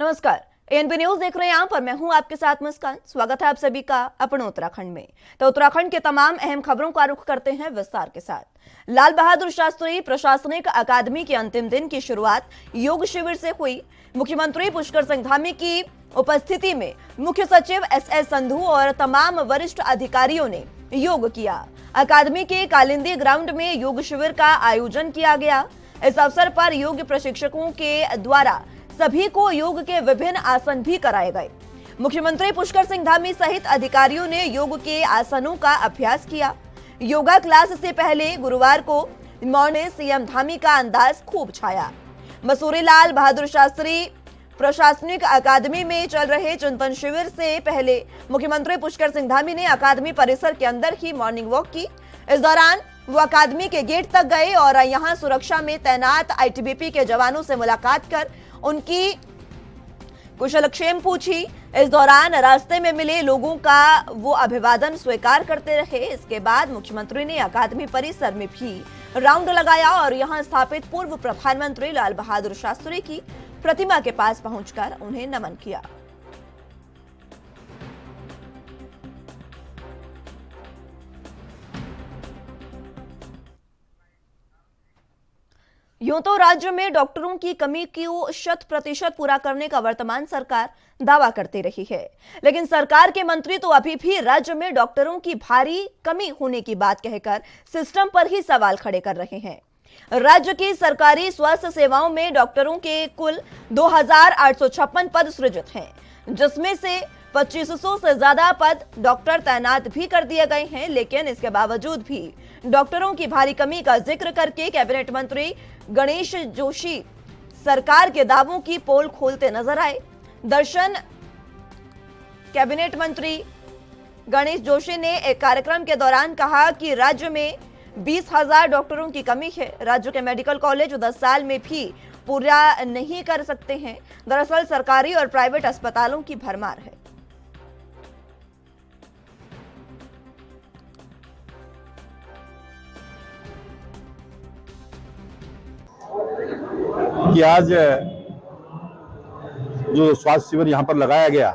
नमस्कार, ANP news देख रहे हैं आप और मैं हूं आपके साथ मुस्कान। स्वागत है आप सभी का अपने उत्तराखंड में। तो उत्तराखंड के तमाम अहम खबरों का रुख करते हैं विस्तार के साथ। लाल बहादुर शास्त्री प्रशासनिक अकादमी के अंतिम दिन की शुरुआत योग शिविर से हुई। मुख्यमंत्री पुष्कर सिंह धामी की उपस्थिति में मुख्य सचिव एस संधू और तमाम वरिष्ठ अधिकारियों ने योग किया। अकादमी के कालिंदी ग्राउंड में योग शिविर का आयोजन किया गया। इस अवसर पर योग प्रशिक्षकों के द्वारा सभी को योग के विभिन्न आसन भी कराए गए। मुख्यमंत्री पुष्कर सिंह धामी सहित अधिकारियों ने योग के आसनों का अभ्यास किया। योगा क्लास से पहले गुरुवार को मॉर्निंग सीएम धामी का अंदाज खूब छाया। मसूरी लाल बहादुर शास्त्री प्रशासनिक अकादमी में चल रहे चिंतन शिविर से पहले मुख्यमंत्री पुष्कर सिंह धामी ने अकादमी परिसर के अंदर ही मॉर्निंग वॉक की। इस दौरान वो अकादमी के गेट तक गए और यहां सुरक्षा में तैनात आईटीबीपी के जवानों से मुलाकात कर उनकी कुशलक्षेम पूछी। इस दौरान रास्ते में मिले लोगों का वो अभिवादन स्वीकार करते रहे। इसके बाद मुख्यमंत्री ने अकादमी परिसर में भी राउंड लगाया और यहां स्थापित पूर्व प्रधानमंत्री लाल बहादुर शास्त्री की प्रतिमा के पास पहुंचकर उन्हें नमन किया। यूं तो राज्य में डॉक्टरों की कमी को 100% पूरा करने का वर्तमान सरकार दावा करती रही है, लेकिन सरकार के मंत्री तो अभी भी राज्य में डॉक्टरों की भारी कमी होने की बात कहकर सिस्टम पर ही सवाल खड़े कर रहे हैं। राज्य की सरकारी स्वास्थ्य सेवाओं में डॉक्टरों के कुल 2856 पद सृजित हैं, जिसमें से 2500 से ज्यादा पद डॉक्टर तैनात भी कर दिए गए हैं। लेकिन इसके बावजूद भी डॉक्टरों की भारी कमी का जिक्र करके कैबिनेट मंत्री गणेश जोशी सरकार के दावों की पोल खोलते नजर आए। दर्शन कैबिनेट मंत्री गणेश जोशी ने एक कार्यक्रम के दौरान कहा कि राज्य में 20,000 डॉक्टरों की कमी है। राज्य के मेडिकल कॉलेज 10 साल में भी पूरा नहीं कर सकते हैं। दरअसल सरकारी और प्राइवेट अस्पतालों की भरमार है। कि आज जो स्वास्थ्य शिविर यहाँ पर लगाया गया,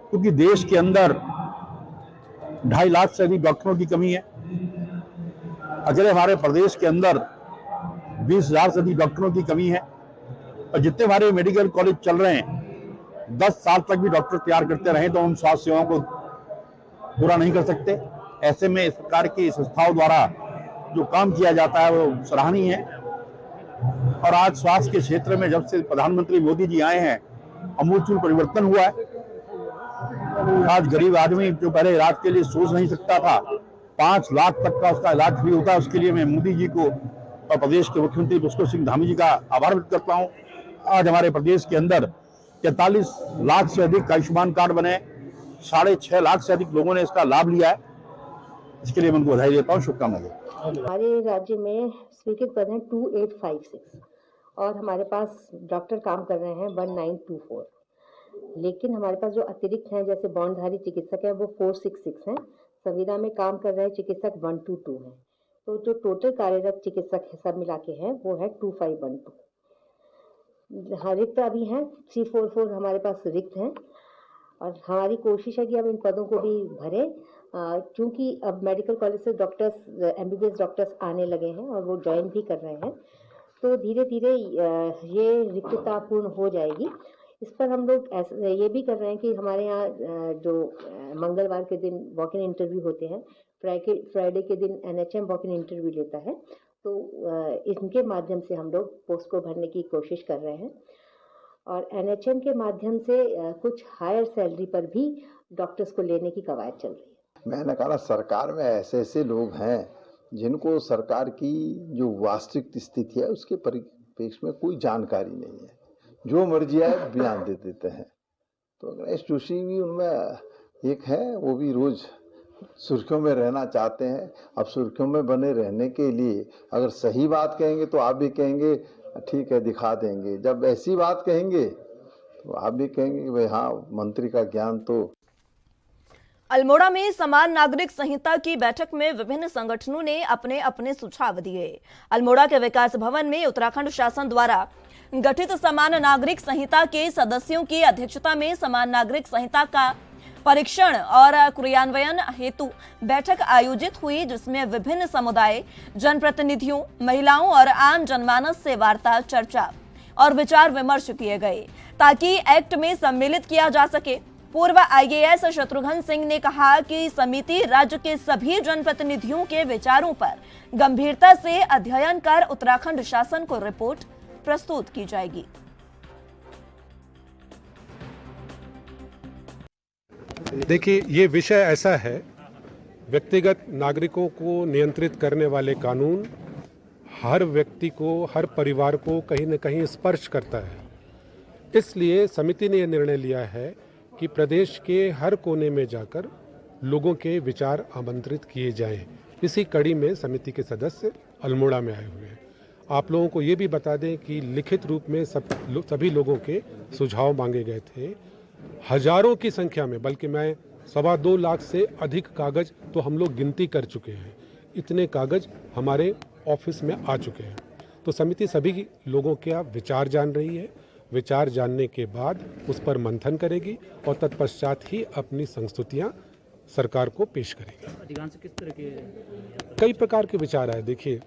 क्योंकि देश के अंदर 2.5 लाख से अधिक डॉक्टरों की कमी है। अगर हमारे प्रदेश के अंदर 20,000 से अधिक डॉक्टरों की कमी है और जितने हमारे मेडिकल कॉलेज चल रहे हैं 10 साल तक भी डॉक्टर तैयार करते रहें तो हम स्वास्थ्य सेवाओं को पूरा नहीं कर सकते। ऐसे में सरकार की संस्थाओं द्वारा जो काम किया जाता है वो सराहनीय है। और आज स्वास्थ्य के क्षेत्र में जब से प्रधानमंत्री मोदी जी आए हैं अमूलचूल परिवर्तन हुआ है। आज गरीब आदमी जो पहले इलाज के लिए सोच नहीं सकता था, 5 लाख तक का उसका इलाज फ्री होता है। उसके लिए मैं मोदी जी को और प्रदेश के मुख्यमंत्री पुष्कर सिंह धामी जी का आभार व्यक्त करता हूँ। आज हमारे प्रदेश के अंदर 43 लाख से अधिक आयुष्मान कार्ड बने, 6.5 लाख से अधिक लोगों ने इसका लाभ लिया है। इसके लिए मैं उनको बधाई देता हूँ, शुभकामनाएं देता हूं। हमारे राज्य में स्वीकृत पद हैं 2856 और हमारे पास डॉक्टर काम कर रहे हैं 1924। लेकिन हमारे पास जो अतिरिक्त हैं जैसे बॉन्डधारी चिकित्सक है वो 466 हैं। संविदा में काम कर रहे चिकित्सक 122 हैं। तो जो टोटल कार्यरत चिकित्सक है सब मिला के हैं वो है 2512। हाँ, रिक्त अभी हैं 344 हमारे पास रिक्त हैं और हमारी कोशिश है कि अब इन पदों को भी भरें, क्योंकि अब मेडिकल कॉलेज से डॉक्टर्स एमबीबीएस डॉक्टर्स आने लगे हैं और वो ज्वाइन भी कर रहे हैं। तो धीरे धीरे ये रिक्तता पूर्ण हो जाएगी। इस पर हम लोग ये भी कर रहे हैं कि हमारे यहाँ जो मंगलवार के दिन वॉक इन इंटरव्यू होते हैं, फ्राइडे के दिन एनएचएम वॉक इन इंटरव्यू लेता है, तो इनके माध्यम से हम लोग पोस्ट को भरने की कोशिश कर रहे हैं। और एनएचएम के माध्यम से कुछ हायर सैलरी पर भी डॉक्टर्स को लेने की कवायद चल रही है। मैंने कहा सरकार में ऐसे ऐसे लोग हैं जिनको सरकार की जो वास्तविक स्थिति है उसके परिप्रेक्ष्य में कोई जानकारी नहीं है, जो मर्जी आए बयान दे देते हैं। तो गणेश जोशी भी उनमें एक है, वो भी रोज सुर्खियों में रहना चाहते हैं। अब सुर्खियों में बने रहने के लिए अगर सही बात कहेंगे तो आप भी कहेंगे ठीक है दिखा देंगे, जब ऐसी बात कहेंगे तो आप भी कहेंगे कि भाई हाँ मंत्री का ज्ञान तो। अल्मोड़ा में समान नागरिक संहिता की बैठक में विभिन्न संगठनों ने अपने अपने सुझाव दिए। अल्मोड़ा के विकास भवन में उत्तराखंड शासन द्वारा गठित समान नागरिक संहिता के सदस्यों की अध्यक्षता में समान नागरिक संहिता का परीक्षण और क्रियान्वयन हेतु बैठक आयोजित हुई, जिसमें विभिन्न समुदाय, जनप्रतिनिधियों, महिलाओं और आम जनमानस से वार्ता, चर्चा और विचार विमर्श किए गए ताकि एक्ट में सम्मिलित किया जा सके। पूर्व IAS शत्रुघ्न सिंह ने कहा कि समिति राज्य के सभी जनप्रतिनिधियों के विचारों पर गंभीरता से अध्ययन कर उत्तराखंड शासन को रिपोर्ट प्रस्तुत की जाएगी। देखिए, ये विषय ऐसा है, व्यक्तिगत नागरिकों को नियंत्रित करने वाले कानून हर व्यक्ति को, हर परिवार को कहीं न कहीं स्पर्श करता है। इसलिए समिति ने यह निर्णय लिया है कि प्रदेश के हर कोने में जाकर लोगों के विचार आमंत्रित किए जाएं। इसी कड़ी में समिति के सदस्य अल्मोड़ा में आए हुए हैं। आप लोगों को ये भी बता दें कि लिखित रूप में सभी लोगों के सुझाव मांगे गए थे। हजारों की संख्या में, बल्कि मैं 2.25 लाख से अधिक कागज तो हम लोग गिनती कर चुके हैं। इतने कागज हमारे ऑफिस में आ चुके हैं। तो समिति सभी लोगों के विचार जान रही है। विचार जानने के बाद उस पर मंथन करेगी और तत्पश्चात ही अपनी संस्तुतियां सरकार को पेश करेगी। अधिकांश किस तरह के? कई प्रकार के विचार आए। देखिए,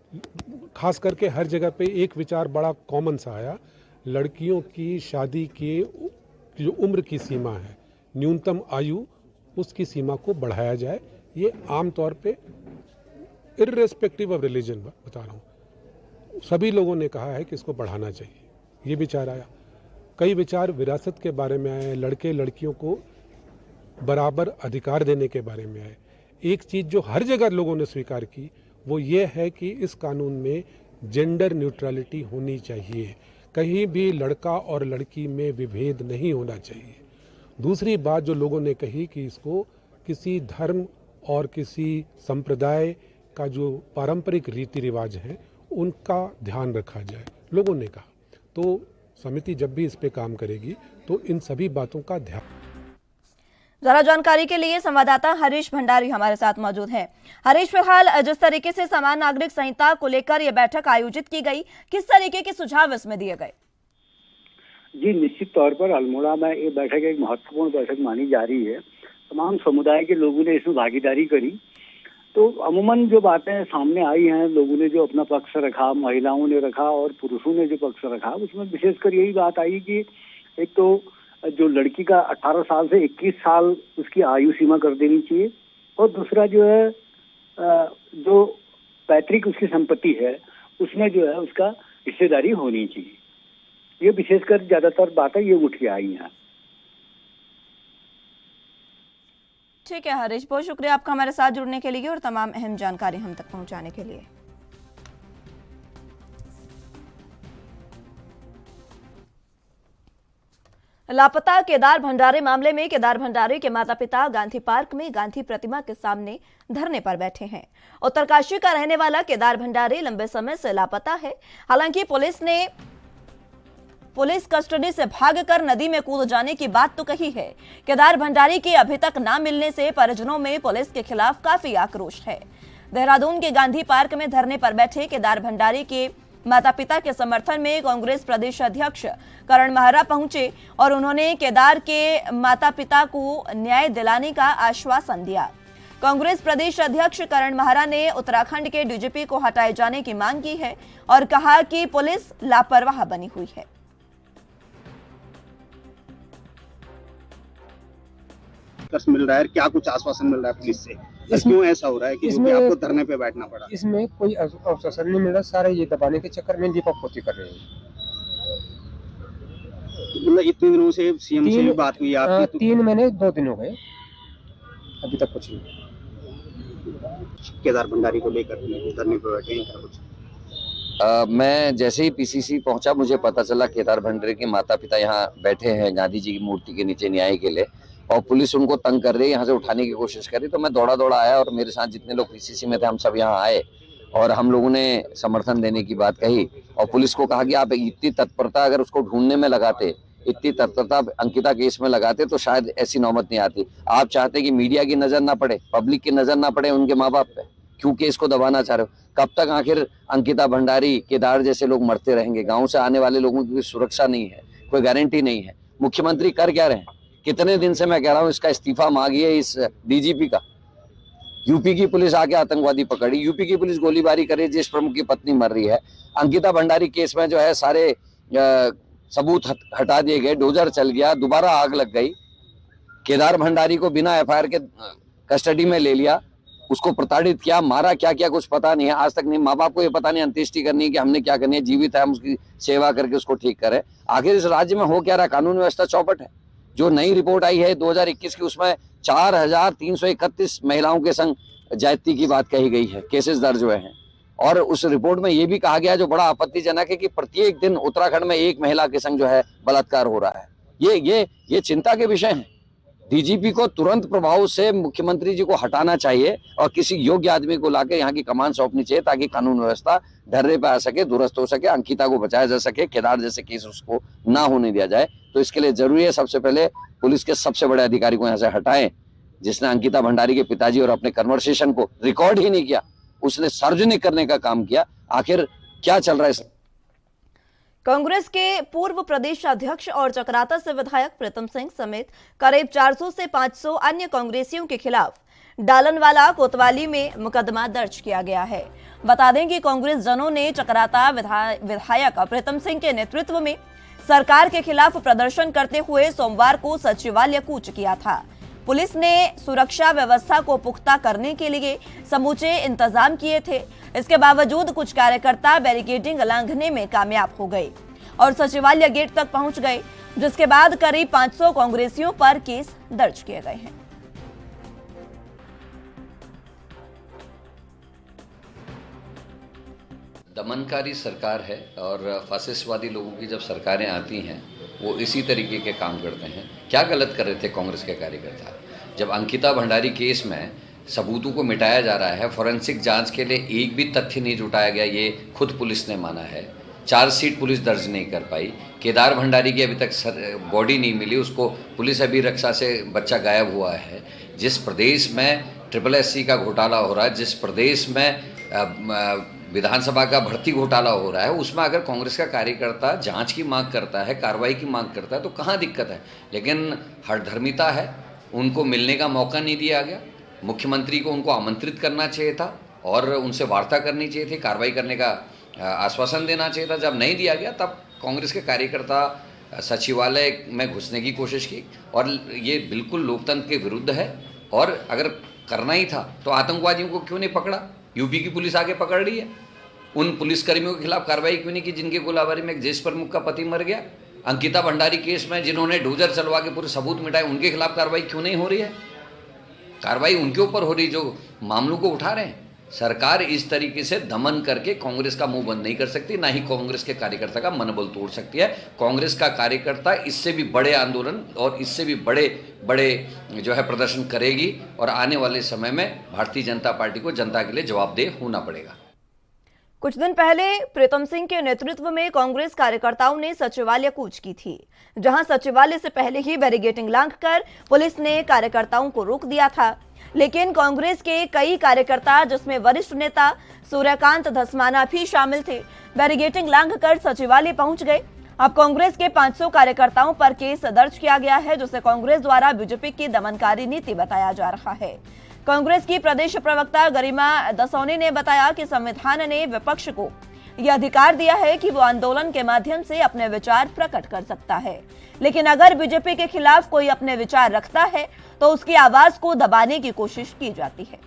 खास करके हर जगह पे एक विचार बड़ा कॉमन सा आया, लड़कियों की शादी की जो उम्र की सीमा है, न्यूनतम आयु, उसकी सीमा को बढ़ाया जाए। ये आमतौर पे इर्रेस्पेक्टिव ऑफ रिलीजन बता रहा हूँ, सभी लोगों ने कहा है कि इसको बढ़ाना चाहिए। ये विचार आया। कई विचार विरासत के बारे में आए, लड़के लड़कियों को बराबर अधिकार देने के बारे में आए। एक चीज़ जो हर जगह लोगों ने स्वीकार की वो ये है कि इस कानून में जेंडर न्यूट्रलिटी होनी चाहिए, कहीं भी लड़का और लड़की में विभेद नहीं होना चाहिए। दूसरी बात जो लोगों ने कही कि इसको किसी धर्म और किसी संप्रदाय का जो पारंपरिक रीति रिवाज हैं उनका ध्यान रखा जाए, लोगों ने कहा। तो समिति जब भी इस पे काम करेगी तो इन सभी बातों का ध्यान। ज्यादा जानकारी के लिए संवाददाता हरीश भंडारी हमारे साथ मौजूद हैं। हरीश, फिलहाल जिस तरीके से समान नागरिक संहिता को लेकर यह बैठक आयोजित की गई, किस तरीके के सुझाव इसमें दिए गए? जी, निश्चित तौर पर अल्मोड़ा में ये बैठक एक महत्वपूर्ण बैठक मानी जा रही है। तमाम समुदाय के लोगों ने इसमें भागीदारी करी। तो अमूमन जो बातें सामने आई हैं, लोगों ने जो अपना पक्ष रखा, महिलाओं ने रखा और पुरुषों ने जो पक्ष रखा, उसमें विशेषकर यही बात आई कि एक तो जो लड़की का 18 साल से 21 साल उसकी आयु सीमा कर देनी चाहिए, और दूसरा जो है जो पैतृक उसकी संपत्ति है उसमें जो है उसका हिस्सेदारी होनी चाहिए। ये विशेषकर ज्यादातर बातें ये उठ के आई हैं। ठीक है हरीश, बहुत शुक्रिया आपका हमारे साथ जुड़ने के लिए और तमाम अहम जानकारी हम तक पहुंचाने के लिए। लापता केदार भंडारी मामले में केदार भंडारी के माता पिता गांधी पार्क में गांधी प्रतिमा के सामने धरने पर बैठे हैं। उत्तरकाशी का रहने वाला केदार भंडारी लंबे समय से लापता है। हालांकि पुलिस कस्टडी से भागकर नदी में कूद जाने की बात तो कही है। केदार भंडारी की अभी तक ना मिलने से परिजनों में पुलिस के खिलाफ काफी आक्रोश है। देहरादून के गांधी पार्क में धरने पर बैठे केदार भंडारी के माता पिता के समर्थन में कांग्रेस प्रदेश अध्यक्ष करण महरा पहुंचे और उन्होंने केदार के माता पिता को न्याय दिलाने का आश्वासन दिया। कांग्रेस प्रदेश अध्यक्ष करण महरा ने उत्तराखंड के डीजीपी को हटाए जाने की मांग की है और कहा कि पुलिस लापरवाह बनी हुई है। मिल रहा है, क्या कुछ आश्वासन मिल रहा है पुलिस से? क्यों ऐसा हो रहा है कि आपको धरने पे बैठना पड़ा? इसमें कोई आश्वासन नहीं मिल रहा, सारे ये दबाने के चक्कर में दीपापोती कर रहे हैं। मतलब इतने दिनों से सीएम से भी बात हुई आपकी? 3 महीने 2 दिन हो गए, अभी तक कुछ नहीं। केदार भंडारी को लेकर धरने पे बैठे हैं, क्या कुछ? मैं जैसे ही पीसीसी पहुंचा मुझे पता चला केदार भंडारी के माता पिता यहाँ बैठे हैं गांधी जी की मूर्ति के नीचे न्याय के लिए, और पुलिस उनको तंग कर रही है, यहाँ से उठाने की कोशिश कर रही। तो मैं दौड़ा आया और मेरे साथ जितने लोग पीसीसी में थे हम सब यहाँ आए और हम लोगों ने समर्थन देने की बात कही और पुलिस को कहा कि आप इतनी तत्परता अगर उसको ढूंढने में लगाते, इतनी तत्परता अंकिता केस में लगाते तो शायद ऐसी नौबत नहीं आती। आप चाहते कि मीडिया की नजर ना पड़े, पब्लिक की नजर ना पड़े उनके माँ बाप पे, क्यों केस को दबाना चाह रहे हो? कब तक आखिर अंकिता भंडारी, केदार जैसे लोग मरते रहेंगे? गांव से आने वाले लोगों की सुरक्षा नहीं है, कोई गारंटी नहीं है। मुख्यमंत्री कर क्या रहे हैं? कितने दिन से मैं कह रहा हूं इसका इस्तीफा मांगिए इस डीजीपी का। यूपी की पुलिस आके आतंकवादी पकड़ी, यूपी की पुलिस गोलीबारी करे, जिस प्रमुख की पत्नी मर रही है। अंकिता भंडारी केस में जो है सारे सबूत हटा दिए गए, डोजर चल गया, दोबारा आग लग गई। केदार भंडारी को बिना एफआईआर के कस्टडी में ले लिया, उसको प्रताड़ित किया, मारा, क्या क्या कुछ पता नहीं है आज तक। नहीं, माँ बाप को ये पता नहीं अंत्येष्टि करनी है कि हमने क्या करनी है, जीवित है हम उसकी सेवा करके उसको ठीक करें। आखिर इस राज्य में हो क्या रहा? कानून व्यवस्था चौपट है। जो नई रिपोर्ट आई है 2021 की, उसमें 4331 महिलाओं के संग ज्यादती की बात कही गई है, केसेस दर्ज हुए हैं। और उस रिपोर्ट में ये भी कहा गया, जो बड़ा आपत्तिजनक है, कि प्रत्येक दिन उत्तराखंड में एक महिला के संग जो है बलात्कार हो रहा है। ये चिंता के विषय है। डीजीपी को तुरंत प्रभाव से मुख्यमंत्री जी को हटाना चाहिए और किसी योग्य आदमी को लाकर यहाँ की कमान सौंपनी चाहिए, ताकि कानून व्यवस्था ढर्रे पे आ सके, दुरुस्त हो सके, अंकिता को बचाया जा सके, केदार जैसे केस उसको ना होने दिया जाए। तो इसके लिए जरूरी है सबसे पहले पुलिस के सबसे बड़े अधिकारी को यहाँ से हटाएं, जिसने अंकिता भंडारी के पिताजी और अपने कन्वर्सेशन को रिकॉर्ड ही नहीं किया, उसने सार्वजनिक करने का काम किया। आखिर क्या चल रहा है? कांग्रेस के पूर्व प्रदेश अध्यक्ष और चकराता से विधायक प्रीतम सिंह समेत करीब 400 से 500 अन्य कांग्रेसियों के खिलाफ डालनवाला कोतवाली में मुकदमा दर्ज किया गया है। बता दें कि कांग्रेस जनों ने चकराता विधायक प्रीतम सिंह के नेतृत्व में सरकार के खिलाफ प्रदर्शन करते हुए सोमवार को सचिवालय कूच किया था। पुलिस ने सुरक्षा व्यवस्था को पुख्ता करने के लिए समूचे इंतजाम किए थे। इसके बावजूद कुछ कार्यकर्ता बैरिकेडिंग उल्लंघने में कामयाब हो गए और सचिवालय गेट तक पहुंच गए, जिसके बाद करीब 500 कांग्रेसियों पर केस दर्ज किए गए हैं। दमनकारी सरकार है और फासिस्टवादी लोगों की जब सरकारें आती हैं वो इसी तरीके के काम करते हैं। क्या गलत कर रहे थे कांग्रेस के कार्यकर्ता? जब अंकिता भंडारी केस में सबूतों को मिटाया जा रहा है, फॉरेंसिक जांच के लिए एक भी तथ्य नहीं जुटाया गया, ये खुद पुलिस ने माना है। चार्जशीट पुलिस दर्ज नहीं कर पाई। केदार भंडारी की अभी तक बॉडी नहीं मिली, उसको पुलिस अभी रक्षा से बच्चा गायब हुआ है। जिस प्रदेश में SSSC का घोटाला हो रहा है, जिस प्रदेश में विधानसभा का भर्ती घोटाला हो रहा है, उसमें अगर कांग्रेस का कार्यकर्ता जांच की मांग करता है, कार्रवाई की मांग करता है, तो कहाँ दिक्कत है? लेकिन हठधर्मिता है, उनको मिलने का मौका नहीं दिया गया। मुख्यमंत्री को उनको आमंत्रित करना चाहिए था और उनसे वार्ता करनी चाहिए थी, कार्रवाई करने का आश्वासन देना चाहिए था। जब नहीं दिया गया तब कांग्रेस के कार्यकर्ता सचिवालय में घुसने की कोशिश की, और ये बिल्कुल लोकतंत्र के विरुद्ध है। और अगर करना ही था तो आतंकवादियों को क्यों नहीं पकड़ा? यूपी की पुलिस आके पकड़ रही है। उन पुलिसकर्मियों के खिलाफ कार्रवाई क्यों नहीं की जिनके गोलाबारी में एक देश प्रमुख का पति मर गया? अंकिता भंडारी केस में जिन्होंने डोजर चलवा के पूरे सबूत मिटाए, उनके खिलाफ कार्रवाई क्यों नहीं हो रही है? कार्रवाई उनके ऊपर हो रही जो मामलों को उठा रहे हैं। सरकार इस तरीके से दमन करके कांग्रेस का मुंह बंद नहीं कर सकती, ना ही कांग्रेस के कार्यकर्ता का मनोबल तोड़ सकती है। कांग्रेस का कार्यकर्ता इससे भी बड़े आंदोलन और इससे भी बड़े बड़े जो है प्रदर्शन करेगी, और आने वाले समय में भारतीय जनता पार्टी को जनता के लिए जवाबदेह होना पड़ेगा। कुछ दिन पहले प्रीतम सिंह के नेतृत्व में कांग्रेस कार्यकर्ताओं ने सचिवालय कूच की थी, जहां सचिवालय से पहले ही बैरिकेडिंग लांघकर पुलिस ने कार्यकर्ताओं को रोक दिया था। लेकिन कांग्रेस के कई कार्यकर्ता, जिसमें वरिष्ठ नेता सूर्यकांत धस्माना भी शामिल थे, बैरिकेडिंग लांघकर सचिवालय पहुंच गए। अब कांग्रेस के 500 कार्यकर्ताओं पर केस दर्ज किया गया है, जिसे कांग्रेस द्वारा बीजेपी की दमनकारी नीति बताया जा रहा है। कांग्रेस की प्रदेश प्रवक्ता गरिमा दसौनी ने बताया कि संविधान ने विपक्ष को यह अधिकार दिया है कि वो आंदोलन के माध्यम से अपने विचार प्रकट कर सकता है, लेकिन अगर बीजेपी के खिलाफ कोई अपने विचार रखता है तो उसकी आवाज को दबाने की कोशिश की जाती है।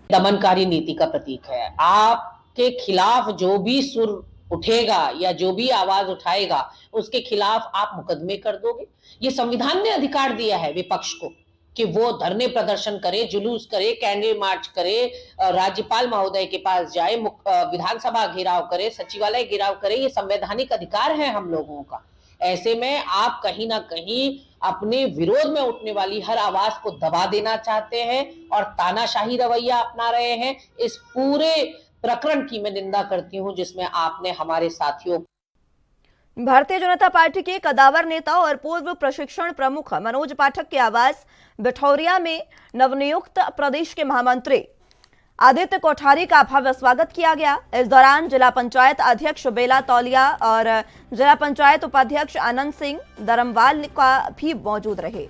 दमनकारी नीति का प्रतीक है। आपके खिलाफ जो भी सुर उठेगा या जो भी आवाज उठाएगा, उसके खिलाफ आप मुकदमे कर दोगे। ये संविधान ने अधिकार दिया है विपक्ष को कि वो धरने प्रदर्शन करे, जुलूस करे, कैंडल मार्च करे, राज्यपाल महोदय के पास जाए, विधानसभा घेराव करे, सचिवालय घेराव करे। ये संवैधानिक अधिकार है हम लोगों का। ऐसे में आप कहीं ना कहीं अपने विरोध में उठने वाली हर आवाज को दबा देना चाहते हैं और तानाशाही रवैया अपना रहे हैं। इस पूरे प्रकरण की मैं निंदा करती हूं जिसमें आपने हमारे साथियों भारतीय जनता पार्टी के कदावर नेता और पूर्व प्रशिक्षण प्रमुख मनोज पाठक के आवास बिठौरिया में नवनियुक्त प्रदेश के महामंत्री आदित्य कोठारी का भव्य स्वागत किया गया। इस दौरान जिला पंचायत अध्यक्ष बेला तौलिया और जिला पंचायत उपाध्यक्ष आनंद सिंह दरमवाल का भी मौजूद रहे।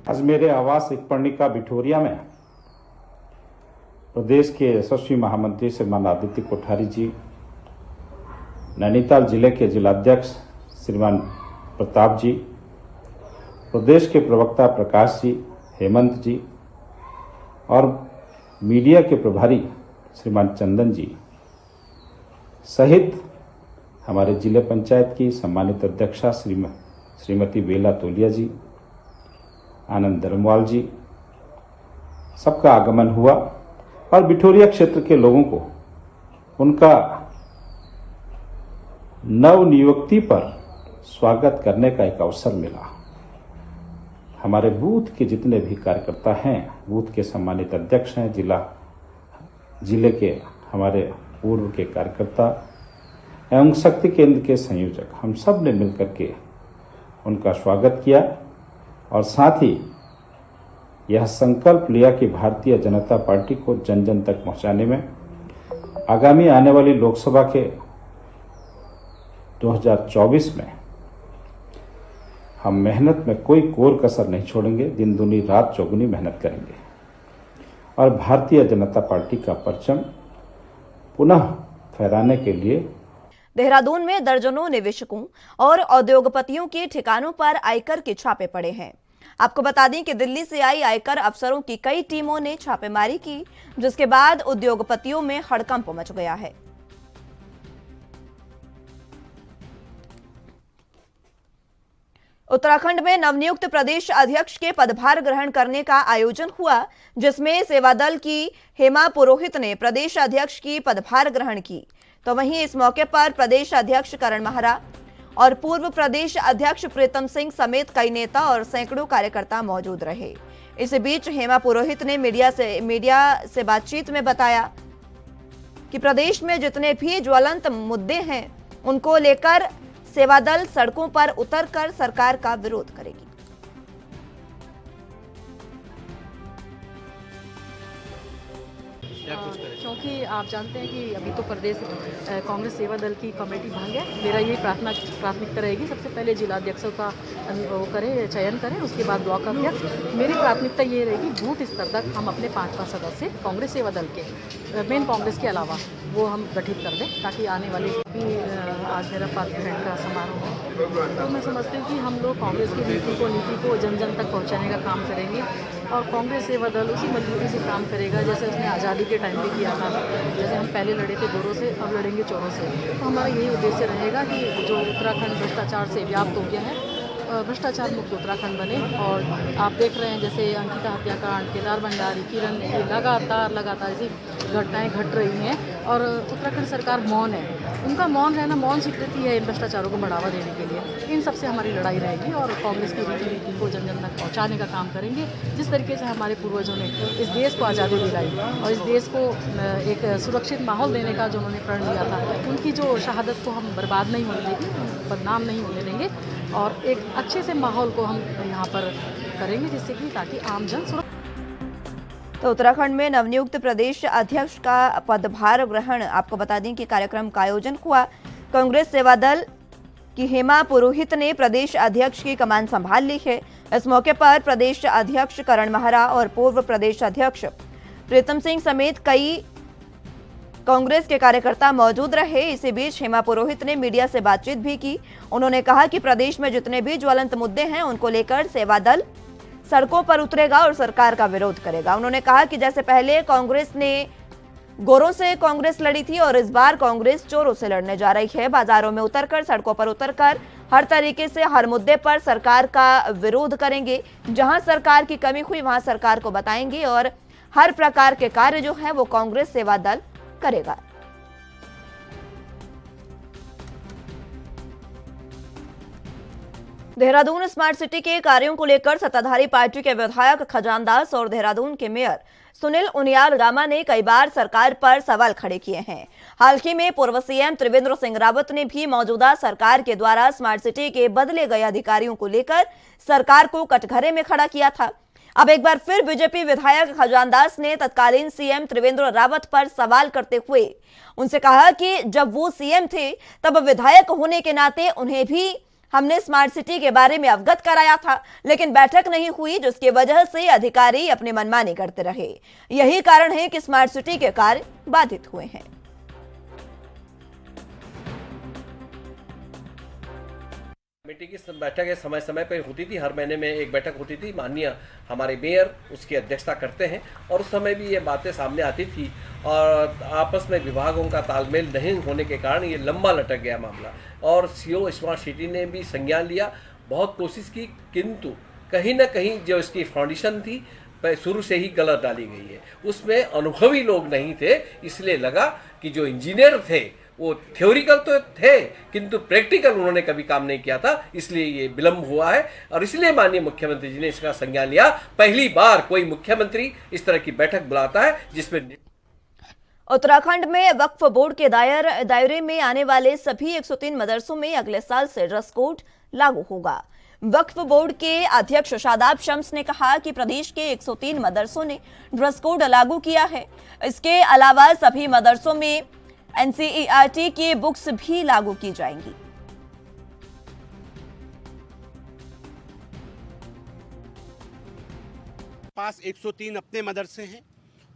आज मेरे आवास इकपर्णिका बिठौरिया में प्रदेश के यशस्वी महामंत्री श्रीमान आदित्य कोठारी जी, नैनीताल जिले के जिलाध्यक्ष श्रीमान प्रताप जी, प्रदेश के प्रवक्ता प्रकाश जी, हेमंत जी और मीडिया के प्रभारी श्रीमान चंदन जी सहित हमारे जिले पंचायत की सम्मानित अध्यक्षा श्रीमती बेला तोलिया जी, आनंद दरमवाल जी, सबका आगमन हुआ और बिठौरिया क्षेत्र के लोगों को उनका नवनियुक्ति पर स्वागत करने का एक अवसर मिला। हमारे बूथ के जितने भी कार्यकर्ता हैं, बूथ के सम्मानित अध्यक्ष हैं, जिले के हमारे पूर्व के कार्यकर्ता एवं शक्ति केंद्र के संयोजक, हम सब ने मिलकर के उनका स्वागत किया और साथ ही यह संकल्प लिया कि भारतीय जनता पार्टी को जन जन तक पहुंचाने में आगामी आने वाली लोकसभा के 2024 में हम मेहनत में कोई कोर कसर नहीं छोड़ेंगे, दिन दूनी रात चौगुनी मेहनत करेंगे और भारतीय जनता पार्टी का परचम पुनः फहराने के लिए देहरादून में दर्जनों निवेशकों और उद्योगपतियों के ठिकानों पर आयकर के छापे पड़े हैं। आपको बता दें कि दिल्ली से आई आयकर अफसरों की कई टीमों ने छापेमारी की, जिसके बाद उद्योगपतियों में हड़कंप मच गया है। उत्तराखंड में नवनियुक्त प्रदेश अध्यक्ष के पदभार ग्रहण करने का आयोजन हुआ, जिसमें सेवादल की हेमा पुरोहित ने प्रदेश अध्यक्ष की पदभार ग्रहण की। तो वहीं इस मौके पर प्रदेश अध्यक्ष करण महरा और पूर्व प्रदेश अध्यक्ष प्रीतम सिंह समेत कई नेता और सैकड़ों कार्यकर्ता मौजूद रहे। इस बीच हेमा पुरोहित ने मीडिया से बातचीत में बताया कि प्रदेश में जितने भी ज्वलंत मुद्दे हैं, उनको लेकर सेवादल सड़कों पर उतरकर सरकार का विरोध करेगी। क्योंकि आप जानते हैं कि अभी तो प्रदेश कांग्रेस सेवा दल की कमेटी भंग है। मेरा ये प्राथमिकता रहेगी, सबसे पहले जिलाध्यक्षों का वो करें, चयन करें, उसके बाद ब्लॉक अध्यक्ष। मेरी प्राथमिकता ये रहेगी बूथ स्तर तक हम अपने 5 सदस्य कांग्रेस सेवा दल के मेन कांग्रेस के अलावा वो हम गठित कर दें, ताकि आने वाले भी आज मेरा पद ग्रहण का समारोह है। तो मैं समझती हूँ कि हम लोग कांग्रेस की नीति को जन जन तक पहुँचाने का काम करेंगे और कांग्रेस सेवा दल उसी मजबूती से काम करेगा जैसे उसने आज़ादी के टाइम पे किया था। जैसे हम पहले लड़े थे गोरों से, अब लड़ेंगे चोरों से। तो हमारा यही उद्देश्य रहेगा कि जो उत्तराखंड भ्रष्टाचार से व्याप्त हो गया है, भ्रष्टाचार मुक्त उत्तराखंड बने। और आप देख रहे हैं जैसे अंकिता हत्याकांड, केदार भंडारी, किरण, लगातार ऐसी घटनाएं घट रही हैं और उत्तराखंड सरकार मौन है। उनका मौन रहना मौन स्वीकृति है इन भ्रष्टाचारों को बढ़ावा देने के लिए। इन सबसे हमारी लड़ाई रहेगी और कांग्रेस की नीति को जन जन तक पहुँचाने का काम करेंगे। जिस तरीके से हमारे पूर्वजों ने इस देश को आज़ादी दिलाई और इस देश को एक सुरक्षित माहौल देने का जो उन्होंने प्रण लिया था, उनकी जो शहादत को हम बर्बाद नहीं होने देंगे, बदनाम नहीं होने देंगे और एक अच्छे से माहौल को हम यहाँ पर करेंगे, जिससे कि ताकि आम जन। तो उत्तराखंड में नवनियुक्त प्रदेश अध्यक्ष का पदभार ग्रहण, आपको बता दें कि कार्यक्रम का आयोजन हुआ। कांग्रेस सेवा दल की हेमा पुरोहित ने प्रदेश अध्यक्ष की कमान संभाल ली है। इस मौके पर प्रदेश अध्यक्ष करण महरा और पूर्व प्रदेश अध्यक्ष प्रीतम सिंह समेत कई कांग्रेस के कार्यकर्ता मौजूद रहे। इसी बीच हेमा पुरोहित ने मीडिया से बातचीत भी की। उन्होंने कहा कि प्रदेश में जितने भी ज्वलंत मुद्दे हैं, उनको लेकर सेवा दल सड़कों पर उतरेगा और सरकार का विरोध करेगा। उन्होंने कहा कि जैसे पहले कांग्रेस ने गोरों से कांग्रेस लड़ी थी और इस बार कांग्रेस चोरों से लड़ने जा रही है। बाजारों में उतरकर, सड़कों पर उतरकर हर तरीके से हर मुद्दे पर सरकार का विरोध करेंगे। जहां सरकार की कमी हुई वहां सरकार को बताएंगे और हर प्रकार के कार्य जो है वो कांग्रेस सेवा दल करेगा। देहरादून स्मार्ट सिटी के कार्यों को लेकर सत्ताधारी पार्टी के विधायक खजान दास और देहरादून के मेयर सुनील उनियाल गामा ने कई बार सरकार पर सवाल खड़े किए हैं। हाल ही में पूर्व सीएम त्रिवेंद्र सिंह रावत ने भी मौजूदा सरकार के द्वारा स्मार्ट सिटी के बदले गए अधिकारियों को लेकर सरकार को कटघरे में खड़ा किया था। अब एक बार फिर बीजेपी विधायक खजान दास ने तत्कालीन सीएम त्रिवेंद्र रावत पर सवाल करते हुए उनसे कहा कि जब वो सीएम थे तब विधायक होने के नाते उन्हें भी हमने स्मार्ट सिटी के बारे में अवगत कराया था, लेकिन बैठक नहीं हुई, जिसकी वजह से अधिकारी अपनी मनमानी करते रहे। यही कारण है कि स्मार्ट सिटी के कार्य बाधित हुए हैं। कमेटी की बैठक समय समय पर होती थी, हर महीने में एक बैठक होती थी। माननीय हमारे मेयर उसकी अध्यक्षता करते हैं और उस समय भी ये बातें सामने आती थी और आपस में विभागों का तालमेल नहीं होने के कारण ये लंबा लटक गया मामला। और सीओ स्मार्ट सिटी ने भी संज्ञान लिया, बहुत कोशिश की, किंतु कहीं ना कहीं जो इसकी फाउंडेशन थी शुरू से ही गलत डाली गई है। उसमें अनुभवी लोग नहीं थे, इसलिए लगा कि जो इंजीनियर थे वो थ्योरिकल तो थे किंतु प्रैक्टिकल उन्होंने कभी काम नहीं किया था, इसलिए ये विलंब हुआ है। और इसलिए माननीय मुख्यमंत्री जी ने इसका संज्ञान लिया। पहली बार कोई मुख्यमंत्री इस तरह की बैठक बुलाता है जिसमें उत्तराखंड में वक्फ बोर्ड के दायरे में आने वाले सभी 103 मदरसों में अगले साल से ड्रेस कोड लागू होगा। वक्फ बोर्ड के अध्यक्ष शादाब शम्स ने कहा कि प्रदेश के 103 मदरसों ने ड्रेस कोड लागू किया है। इसके अलावा सभी मदरसों में एनसीईआरटी की बुक्स भी लागू की जाएंगी। पास 103 अपने मदरसे हैं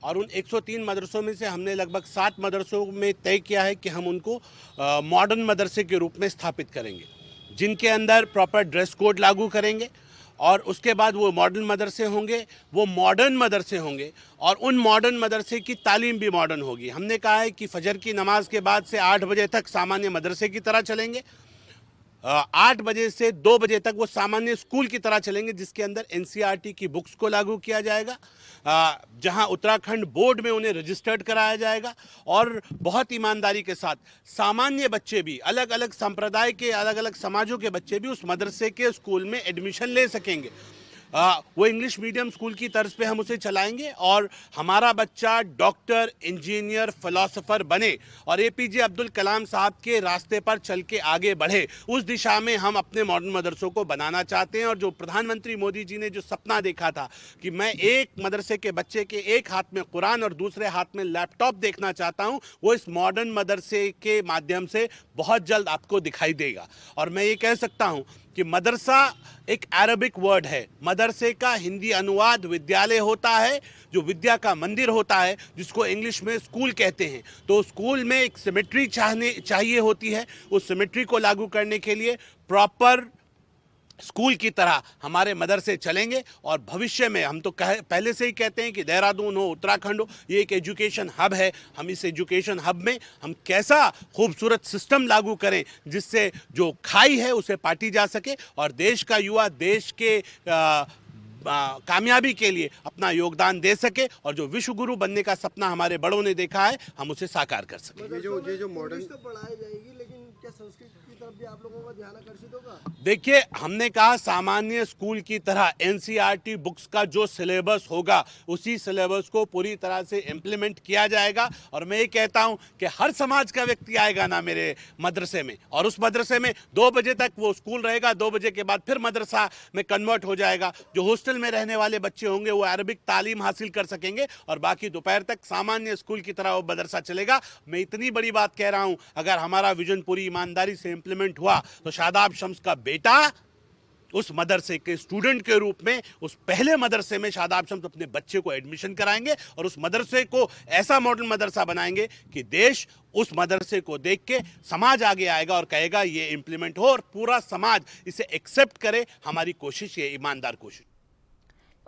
और उन 103 मदरसों में से हमने लगभग 7 मदरसों में तय किया है कि हम उनको मॉडर्न मदरसे के रूप में स्थापित करेंगे, जिनके अंदर प्रॉपर ड्रेस कोड लागू करेंगे। और उसके बाद वो मॉडर्न मदरसे होंगे, वो मॉडर्न मदरसे होंगे और उन मॉडर्न मदरसे की तालीम भी मॉडर्न होगी। हमने कहा है कि फजर की नमाज के बाद से 8 बजे तक सामान्य मदरसे की तरह चलेंगे, 8 बजे से 2 बजे तक वो सामान्य स्कूल की तरह चलेंगे, जिसके अंदर एनसीईआरटी की बुक्स को लागू किया जाएगा, जहां उत्तराखंड बोर्ड में उन्हें रजिस्टर्ड कराया जाएगा। और बहुत ईमानदारी के साथ सामान्य बच्चे भी, अलग अलग संप्रदाय के, अलग अलग समाजों के बच्चे भी उस मदरसे के स्कूल में एडमिशन ले सकेंगे। वो इंग्लिश मीडियम स्कूल की तर्ज पे हम उसे चलाएंगे और हमारा बच्चा डॉक्टर, इंजीनियर, फिलोसोफर बने और एपीजे अब्दुल कलाम साहब के रास्ते पर चल के आगे बढ़े, उस दिशा में हम अपने मॉडर्न मदरसों को बनाना चाहते हैं। और जो प्रधानमंत्री मोदी जी ने जो सपना देखा था कि मैं एक मदरसे के बच्चे के एक हाथ में कुरान और दूसरे हाथ में लैपटॉप देखना चाहता हूँ, वो इस मॉडर्न मदरसे के माध्यम से बहुत जल्द आपको दिखाई देगा। और मैं ये कह सकता हूँ कि मदरसा एक अरबिक वर्ड है। मदरसे का हिंदी अनुवाद विद्यालय होता है, जो विद्या का मंदिर होता है, जिसको इंग्लिश में स्कूल कहते हैं। तो स्कूल में एक सिमेट्री चाहिए होती है। उस सिमेट्री को लागू करने के लिए प्रॉपर स्कूल की तरह हमारे मदरसे चलेंगे। और भविष्य में हम तो पहले से ही कहते हैं कि देहरादून हो, उत्तराखंड हो, ये एक एजुकेशन हब है। हम इस एजुकेशन हब में हम कैसा खूबसूरत सिस्टम लागू करें जिससे जो खाई है उसे पाटी जा सके और देश का युवा देश के कामयाबी के लिए अपना योगदान दे सके और जो विश्व गुरु बनने का सपना हमारे बड़ों ने देखा है हम उसे साकार कर सके। ये जो मॉडर्न तो पढ़ाई जाएगी, लेकिन क्या संस्कृत की तरफ भी आप लोगों का ध्यान आकर्षित होगा? देखिए, हमने कहा सामान्य स्कूल की तरह एनसीईआरटी बुक्स का जो सिलेबस होगा उसी सिलेबस को पूरी तरह से इम्प्लीमेंट किया जाएगा। और मैं ये कहता हूं कि हर समाज का व्यक्ति आएगा ना मेरे मदरसे में, और उस मदरसे में 2 बजे तक वो स्कूल रहेगा, 2 बजे के बाद फिर मदरसा में कन्वर्ट हो जाएगा। जो हॉस्टल में रहने वाले बच्चे होंगे वो अरबिक तालीम हासिल कर सकेंगे और बाकी दोपहर तक सामान्य स्कूल की तरह वो मदरसा चलेगा। मैं इतनी बड़ी बात कह रहा हूं, अगर हमारा विजन पूरी ईमानदारी से इम्प्लीमेंट हुआ तो शादाब शम्स का बेटा उस मदरसे के स्टूडेंट के रूप में उस पहले मदरसे में शादाब शम्स अपने बच्चे को एडमिशन कराएंगे और उस मदरसे को ऐसा मॉडर्न मदरसा बनाएंगे कि देश उस मदरसे को देख के समाज आगे आएगा और कहेगा ये इम्प्लीमेंट हो और पूरा समाज इसे एक्सेप्ट करे। हमारी कोशिश ये ईमानदार कोशिश।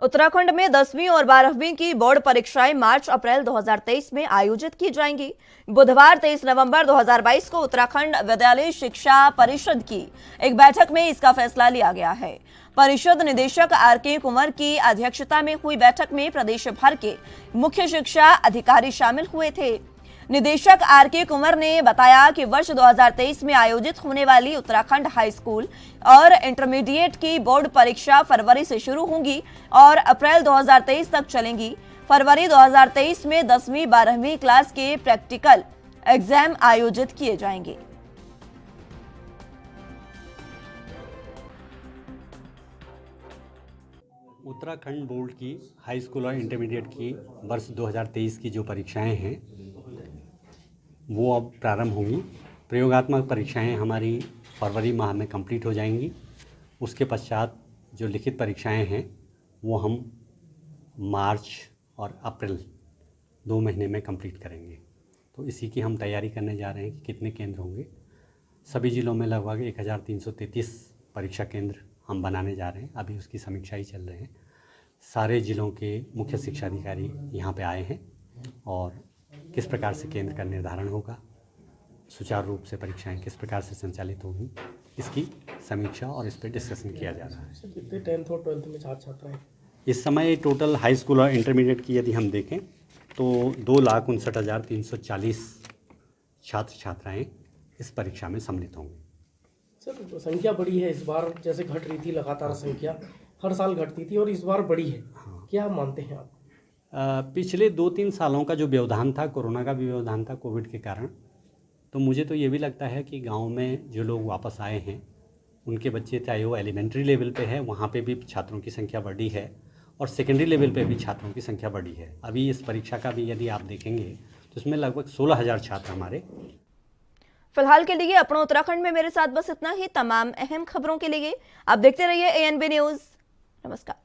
उत्तराखंड में 10वीं और 12वीं की बोर्ड परीक्षाएं मार्च-अप्रैल 2023 में आयोजित की जाएंगी। बुधवार 23 नवंबर 2022 को उत्तराखंड विद्यालय शिक्षा परिषद की एक बैठक में इसका फैसला लिया गया है। परिषद निदेशक आर.के. कुंवर की अध्यक्षता में हुई बैठक में प्रदेश भर के मुख्य शिक्षा अधिकारी शामिल हुए थे। निदेशक आर.के. कुंवर ने बताया कि वर्ष 2023 में आयोजित होने वाली उत्तराखंड हाई स्कूल और इंटरमीडिएट की बोर्ड परीक्षा फरवरी से शुरू होंगी और अप्रैल 2023 तक चलेंगी। फरवरी 2023 में 10वीं 12वीं क्लास के प्रैक्टिकल एग्जाम आयोजित किए जाएंगे। उत्तराखंड बोर्ड की हाई स्कूल और इंटरमीडिएट की वर्ष 2023 की जो परीक्षाएं हैं वो अब प्रारंभ होंगी। प्रयोगात्मक परीक्षाएं हमारी फरवरी माह में कंप्लीट हो जाएंगी। उसके पश्चात जो लिखित परीक्षाएं हैं वो हम मार्च और अप्रैल 2 महीने में कंप्लीट करेंगे। तो इसी की हम तैयारी करने जा रहे हैं कि कितने केंद्र होंगे। सभी ज़िलों में लगभग 1333 परीक्षा केंद्र हम बनाने जा रहे हैं। अभी उसकी समीक्षा ही चल रहे हैं। सारे ज़िलों के मुख्य शिक्षा अधिकारी यहाँ पे आए हैं और किस प्रकार से केंद्र का निर्धारण होगा, सुचारू रूप से परीक्षाएं किस प्रकार से संचालित होंगी, इसकी समीक्षा और इस पर डिस्कशन किया जा रहा है। कितने 10th और 12th में छात्र छात्राएं इस समय टोटल हाई स्कूल और इंटरमीडिएट की यदि हम देखें तो 2,59,340 छात्र छात्राएँ इस परीक्षा में सम्मिलित होंगे। सर संख्या बड़ी है इस बार, जैसे घट रही थी लगातार संख्या, हर साल घटती थी और इस बार बड़ी है। क्या मानते हैं आप? पिछले 2-3 सालों का जो व्यवधान था, कोरोना का भी व्यवधान था कोविड के कारण, तो मुझे तो ये भी लगता है कि गांव में जो लोग वापस आए हैं उनके बच्चे, चाहे वो एलिमेंट्री लेवल पे है, वहाँ पे भी छात्रों की संख्या बढ़ी है और सेकेंडरी लेवल पे भी छात्रों की संख्या बढ़ी है। अभी इस परीक्षा का भी यदि आप देखेंगे तो इसमें लगभग 16,000 छात्र हमारे। फिलहाल के लिए अपना उत्तराखंड में मेरे साथ बस इतना ही। तमाम अहम खबरों के लिए आप देखते रहिए ANB न्यूज़। नमस्कार।